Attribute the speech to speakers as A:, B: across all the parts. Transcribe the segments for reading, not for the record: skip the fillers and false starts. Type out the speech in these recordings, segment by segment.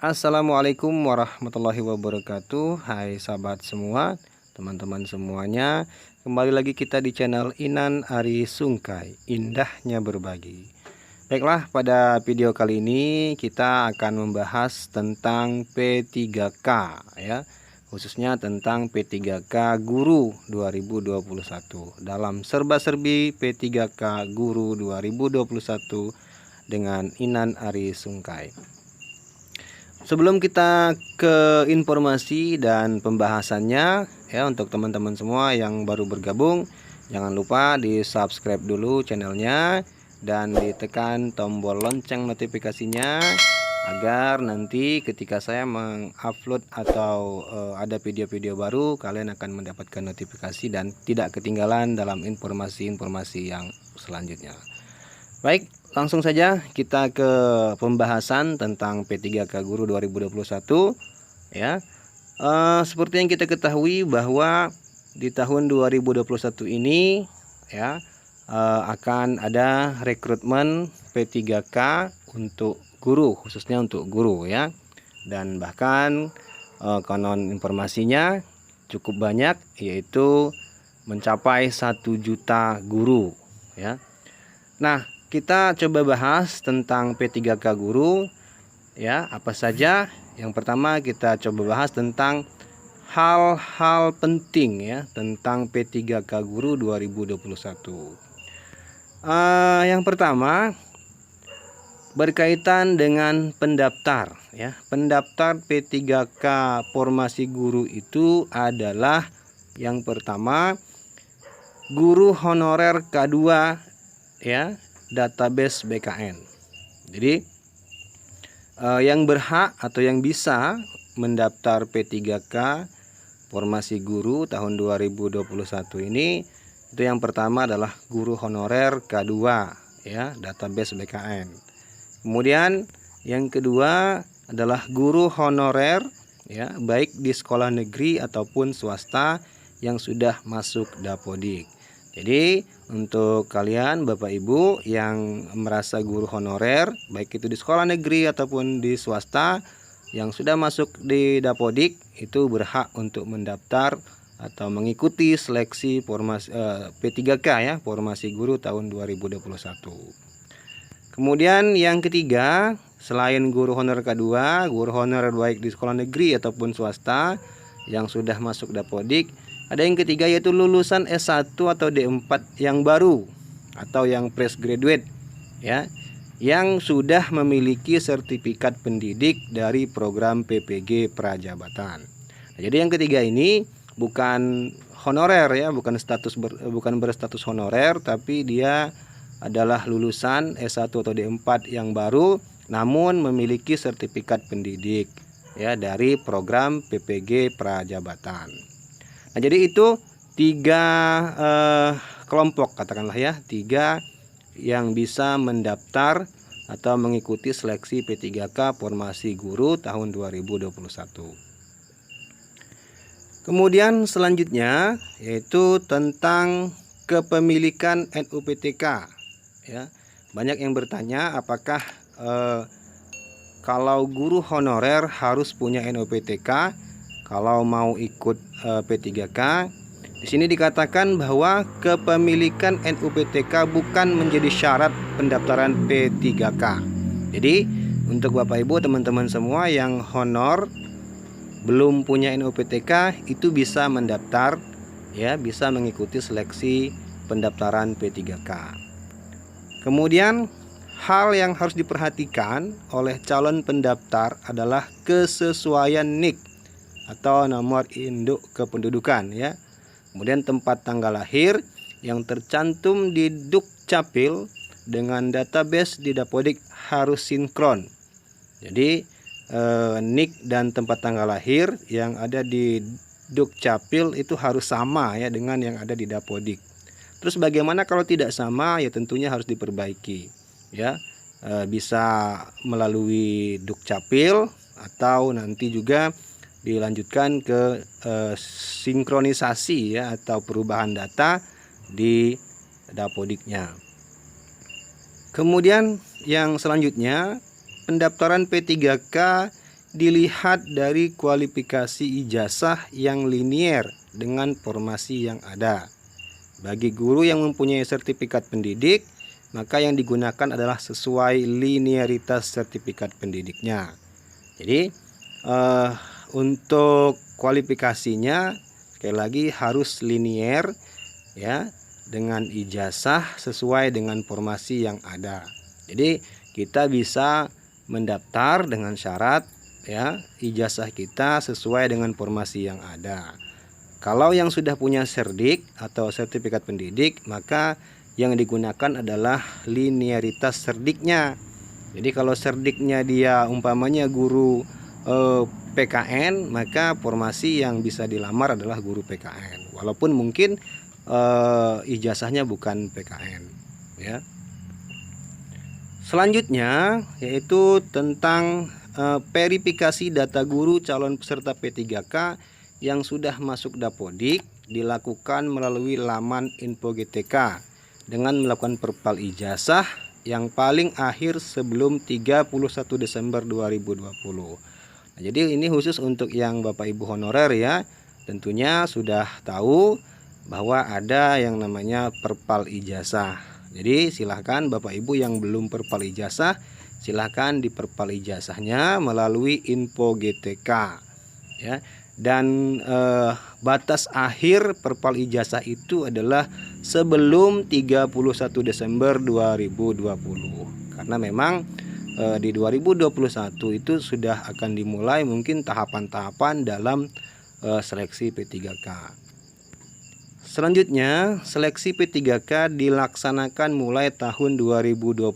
A: Assalamualaikum warahmatullahi wabarakatuh. Hai sahabat semua, teman-teman semuanya. Kembali lagi kita di channel Inan Ari Sungkai, indahnya berbagi. Baiklah, pada video kali ini kita akan membahas tentang P3K ya. Khususnya tentang P3K Guru 2021. Dalam serba-serbi P3K Guru 2021 dengan Inan Ari Sungkai. Sebelum kita ke informasi dan pembahasannya ya, untuk teman-teman semua yang baru bergabung, jangan lupa di subscribe dulu channelnya dan ditekan tombol lonceng notifikasinya agar nanti ketika saya mengupload atau ada video-video baru, kalian akan mendapatkan notifikasi dan tidak ketinggalan dalam informasi-informasi yang selanjutnya. Baik, langsung saja kita ke pembahasan tentang P3K Guru 2021 ya. Seperti yang kita ketahui bahwa di tahun 2021 ini ya akan ada rekrutmen P3K untuk guru, khususnya untuk guru ya. Dan bahkan konon informasinya cukup banyak, yaitu mencapai 1 juta guru ya. Nah, kita coba bahas tentang P3K Guru ya, apa saja. Yang pertama kita coba bahas tentang hal-hal penting ya tentang P3K Guru 2021. Yang pertama berkaitan dengan pendaftar ya. Pendaftar P3K formasi guru itu adalah yang pertama guru honorer K2 ya, database BKN. Jadi yang berhak atau yang bisa mendaftar P3K formasi guru tahun 2021 ini, itu yang pertama adalah guru honorer K2 ya, database BKN. Kemudian yang kedua adalah guru honorer ya, baik di sekolah negeri ataupun swasta yang sudah masuk Dapodik. Jadi untuk kalian Bapak Ibu yang merasa guru honorer, baik itu di sekolah negeri ataupun di swasta yang sudah masuk di Dapodik, itu berhak untuk mendaftar atau mengikuti seleksi formasi P3K ya, formasi guru tahun 2021. Kemudian yang ketiga, selain guru honorer K2, guru honorer baik di sekolah negeri ataupun swasta yang sudah masuk Dapodik, ada yang ketiga yaitu lulusan S1 atau D4 yang baru atau yang fresh graduate ya, yang sudah memiliki sertifikat pendidik dari program PPG Prajabatan. Nah, jadi yang ketiga ini bukan honorer ya, bukan berstatus honorer, tapi dia adalah lulusan S1 atau D4 yang baru namun memiliki sertifikat pendidik ya dari program PPG Prajabatan. Nah, jadi itu 3 kelompok katakanlah ya, 3 yang bisa mendaftar atau mengikuti seleksi P3K formasi guru tahun 2021. Kemudian selanjutnya yaitu tentang kepemilikan NUPTK ya. Banyak yang bertanya apakah kalau guru honorer harus punya NUPTK kalau mau ikut P3K. Di sini dikatakan bahwa kepemilikan NUPTK bukan menjadi syarat pendaftaran P3K. Jadi untuk Bapak Ibu teman-teman semua yang honor belum punya NUPTK itu bisa mendaftar ya, bisa mengikuti seleksi pendaftaran P3K. Kemudian hal yang harus diperhatikan oleh calon pendaftar adalah kesesuaian NIK atau nomor induk kependudukan ya. Kemudian tempat tanggal lahir yang tercantum di Dukcapil dengan database di Dapodik harus sinkron. Jadi NIK dan tempat tanggal lahir yang ada di Dukcapil itu harus sama ya dengan yang ada di Dapodik. Terus bagaimana kalau tidak sama? Ya tentunya harus diperbaiki ya. Bisa melalui Dukcapil atau nanti juga dilanjutkan ke sinkronisasi ya atau perubahan data di Dapodiknya. Kemudian yang selanjutnya, pendaftaran P3K dilihat dari kualifikasi ijazah yang linier dengan formasi yang ada. Bagi guru yang mempunyai sertifikat pendidik, maka yang digunakan adalah sesuai linearitas sertifikat pendidiknya. Jadi untuk kualifikasinya sekali lagi harus linier ya, dengan ijazah sesuai dengan formasi yang ada. Jadi kita bisa mendaftar dengan syarat ya ijazah kita sesuai dengan formasi yang ada. Kalau yang sudah punya serdik atau sertifikat pendidik, maka yang digunakan adalah linearitas serdiknya. Jadi kalau serdiknya dia umpamanya guru PKN, maka formasi yang bisa dilamar adalah guru PKN, walaupun mungkin ijazahnya bukan PKN ya. Selanjutnya yaitu tentang verifikasi data guru calon peserta P3K yang sudah masuk Dapodik dilakukan melalui laman Info GTK dengan melakukan perpal ijazah yang paling akhir sebelum 31 Desember 2020. Nah, jadi ini khusus untuk yang Bapak Ibu honorer ya, tentunya sudah tahu bahwa ada yang namanya perpal ijazah. Jadi silahkan Bapak Ibu yang belum perpal ijazah, silahkan diperpal ijazahnya melalui Info GTK ya. Dan batas akhir perpal ijazah itu adalah sebelum 31 Desember 2020. Karena memang di 2021 itu sudah akan dimulai mungkin tahapan-tahapan dalam seleksi P3K. Selanjutnya, seleksi P3K dilaksanakan mulai tahun 2021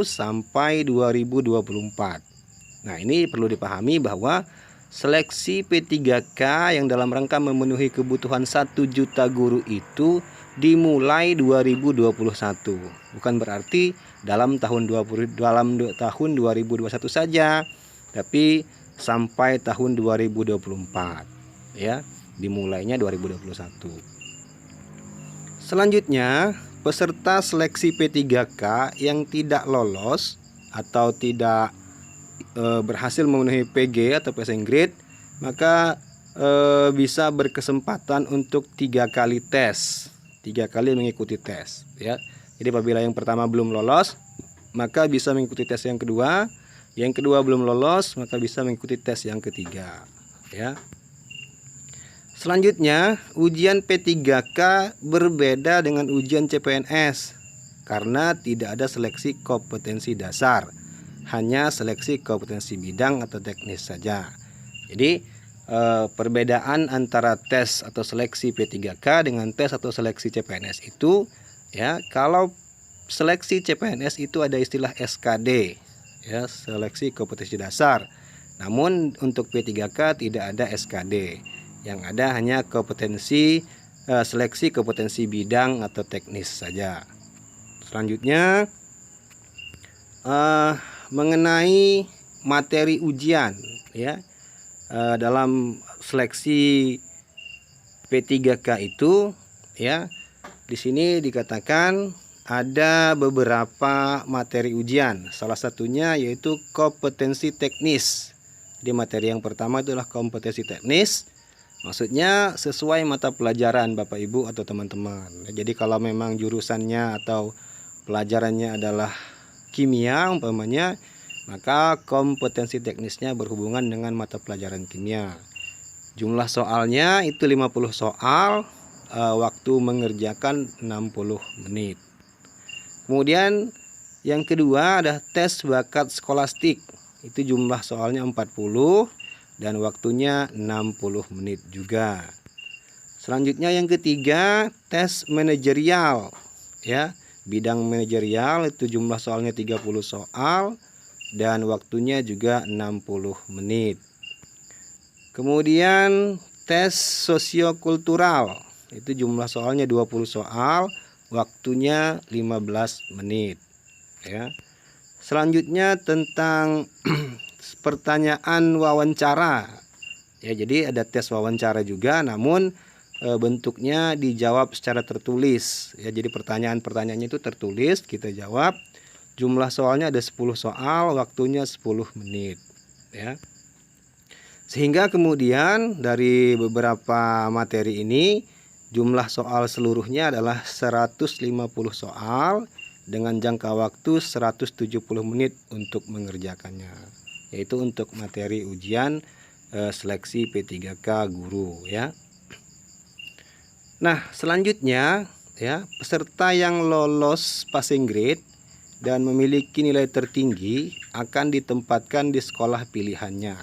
A: sampai 2024. Nah, ini perlu dipahami bahwa seleksi P3K yang dalam rangka memenuhi kebutuhan 1 juta guru itu dimulai 2021. Bukan berarti dalam tahun 2021 saja, tapi sampai tahun 2024 ya, dimulainya 2021. Selanjutnya, peserta seleksi P3K yang tidak lolos atau tidak berhasil memenuhi PG atau passing grade, maka bisa berkesempatan untuk 3 kali tes, 3 kali mengikuti tes ya. Jadi apabila yang pertama belum lolos, maka bisa mengikuti tes yang kedua. Yang kedua belum lolos, maka bisa mengikuti tes yang ketiga ya. Selanjutnya, ujian P3K berbeda dengan ujian CPNS karena tidak ada seleksi kompetensi dasar, hanya seleksi kompetensi bidang atau teknis saja. Jadi perbedaan antara tes atau seleksi P3K dengan tes atau seleksi CPNS itu ya, kalau seleksi CPNS itu ada istilah SKD ya, seleksi kompetensi dasar. Namun untuk P3K tidak ada SKD. Yang ada hanya kompetensi seleksi kompetensi bidang atau teknis saja. Selanjutnya mengenai materi ujian ya, dalam seleksi P3K itu ya, di sini dikatakan ada beberapa materi ujian. Salah satunya yaitu kompetensi teknis. Di materi yang pertama itulah kompetensi teknis. Maksudnya sesuai mata pelajaran Bapak Ibu atau teman-teman. Jadi kalau memang jurusannya atau pelajarannya adalah kimia umpamanya, maka kompetensi teknisnya berhubungan dengan mata pelajaran kimia. Jumlah soalnya itu 50 soal, waktu mengerjakan 60 menit. Kemudian yang kedua ada tes bakat skolastik. Itu jumlah soalnya 40 dan waktunya 60 menit juga. Selanjutnya yang ketiga, tes manajerial ya. Bidang manajerial itu jumlah soalnya 30 soal dan waktunya juga 60 menit. Kemudian tes sosiokultural, itu jumlah soalnya 20 soal, waktunya 15 menit ya. Selanjutnya tentang pertanyaan wawancara Ya, jadi ada tes wawancara juga, namun bentuknya dijawab secara tertulis. Ya, jadi pertanyaan-pertanyaannya itu tertulis, kita jawab. Jumlah soalnya ada 10 soal, waktunya 10 menit. Ya. Sehingga kemudian dari beberapa materi ini jumlah soal seluruhnya adalah 150 soal dengan jangka waktu 170 menit untuk mengerjakannya. Yaitu untuk materi ujian seleksi P3K guru ya. Nah, selanjutnya ya, peserta yang lolos passing grade dan memiliki nilai tertinggi akan ditempatkan di sekolah pilihannya.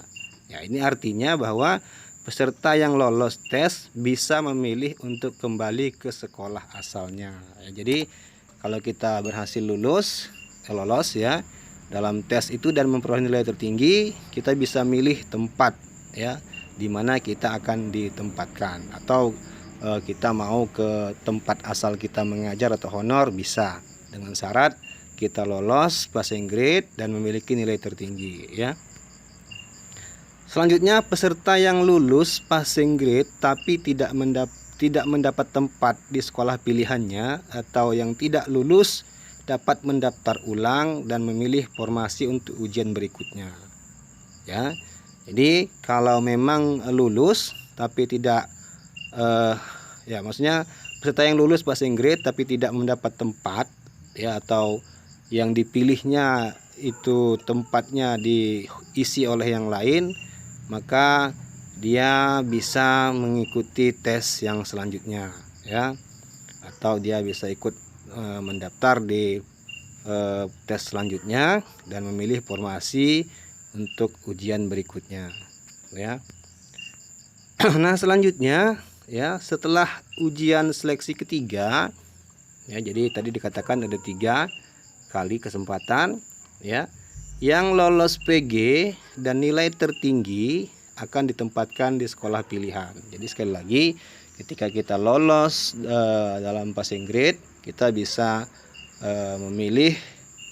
A: Ya, ini artinya bahwa peserta yang lolos tes bisa memilih untuk kembali ke sekolah asalnya. Ya, jadi kalau kita berhasil lolos ya dalam tes itu dan memperoleh nilai tertinggi, kita bisa milih tempat ya di mana kita akan ditempatkan, atau kita mau ke tempat asal kita mengajar atau honor bisa, dengan syarat kita lolos passing grade dan memiliki nilai tertinggi ya. Selanjutnya, peserta yang lulus passing grade tapi tidak mendapat tempat di sekolah pilihannya atau yang tidak lulus dapat mendaftar ulang dan memilih formasi untuk ujian berikutnya ya. Jadi kalau memang lulus tapi tidak ya, maksudnya peserta yang lulus passing grade tapi tidak mendapat tempat ya, atau yang dipilihnya itu tempatnya diisi oleh yang lain, maka dia bisa mengikuti tes yang selanjutnya ya, atau dia bisa ikut mendaftar di tes selanjutnya dan memilih formasi untuk ujian berikutnya ya. Nah, selanjutnya ya, setelah ujian seleksi ketiga ya, jadi tadi dikatakan ada 3 kali kesempatan ya, yang lolos PG dan nilai tertinggi akan ditempatkan di sekolah pilihan. Jadi sekali lagi, ketika kita lolos dalam passing grade, kita bisa memilih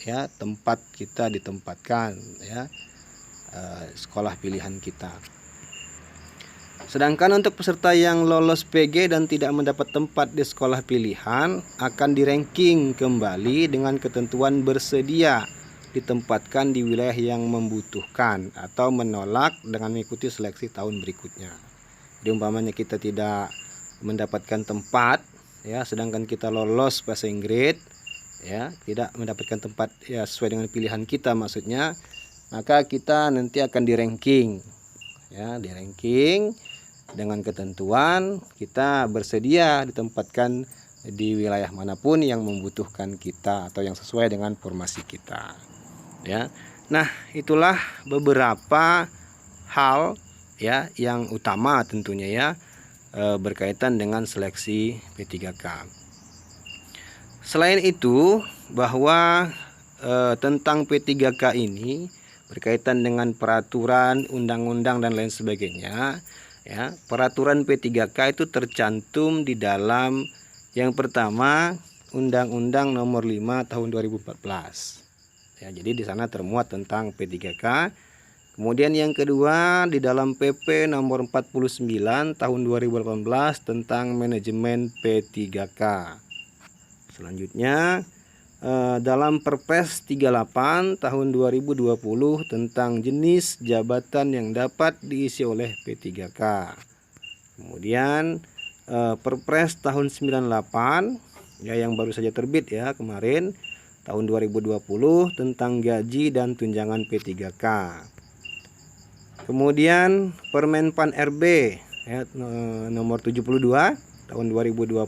A: ya tempat kita ditempatkan ya, sekolah pilihan kita. Sedangkan untuk peserta yang lolos PG dan tidak mendapat tempat di sekolah pilihan akan di-ranking kembali dengan ketentuan bersedia ditempatkan di wilayah yang membutuhkan atau menolak dengan mengikuti seleksi tahun berikutnya. Jadi umpamanya kita tidak mendapatkan tempat ya, sedangkan kita lolos passing grade ya, tidak mendapatkan tempat ya sesuai dengan pilihan kita maksudnya, maka kita nanti akan di-ranking ya, di-ranking dengan ketentuan kita bersedia ditempatkan di wilayah manapun yang membutuhkan kita atau yang sesuai dengan formasi kita ya. Nah, itulah beberapa hal ya yang utama tentunya ya berkaitan dengan seleksi P3K. Selain itu, bahwa tentang P3K ini berkaitan dengan peraturan, undang-undang dan lain sebagainya ya. Peraturan P3K itu tercantum di dalam yang pertama Undang-Undang Nomor 5 Tahun 2014 ya. Jadi di sana termuat tentang P3K. Kemudian yang kedua di dalam PP Nomor 49 Tahun 2018 tentang manajemen P3K. Selanjutnya dalam Perpres 38 tahun 2020 tentang jenis jabatan yang dapat diisi oleh P3K. Kemudian Perpres tahun 98 ya, yang baru saja terbit ya kemarin tahun 2020 tentang gaji dan tunjangan P3K. Kemudian Permenpan RB ya, nomor 72 tahun 2020,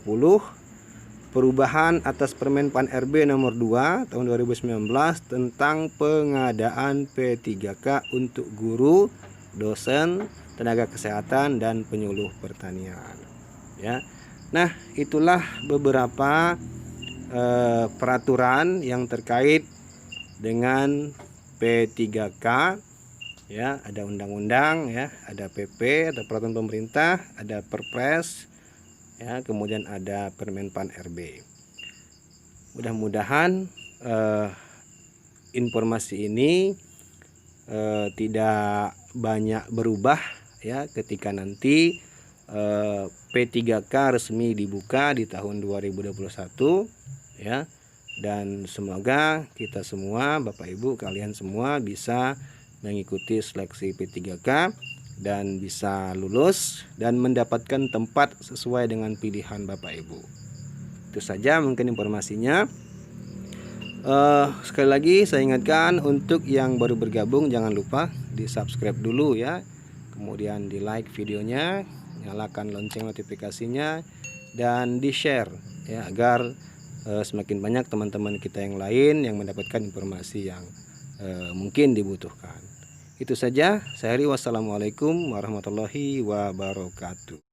A: perubahan atas Permenpan RB nomor 2 tahun 2019 tentang pengadaan P3K untuk guru, dosen, tenaga kesehatan dan penyuluh pertanian ya. Nah, itulah beberapa peraturan yang terkait dengan P3K ya. Ada undang-undang ya, ada PP, ada peraturan pemerintah, ada Perpres ya, kemudian ada Permenpan RB. Mudah-mudahan informasi ini tidak banyak berubah ya ketika nanti P3K resmi dibuka di tahun 2021 ya. Dan semoga kita semua, Bapak Ibu kalian semua bisa mengikuti seleksi P3K dan bisa lulus dan mendapatkan tempat sesuai dengan pilihan Bapak Ibu. Itu saja mungkin informasinya. Sekali lagi saya ingatkan untuk yang baru bergabung jangan lupa di subscribe dulu ya, kemudian di like videonya, nyalakan lonceng notifikasinya, dan di share ya agar semakin banyak teman-teman kita yang lain yang mendapatkan informasi yang mungkin dibutuhkan. Itu saja, saya Heri, wassalamualaikum warahmatullahi wabarakatuh.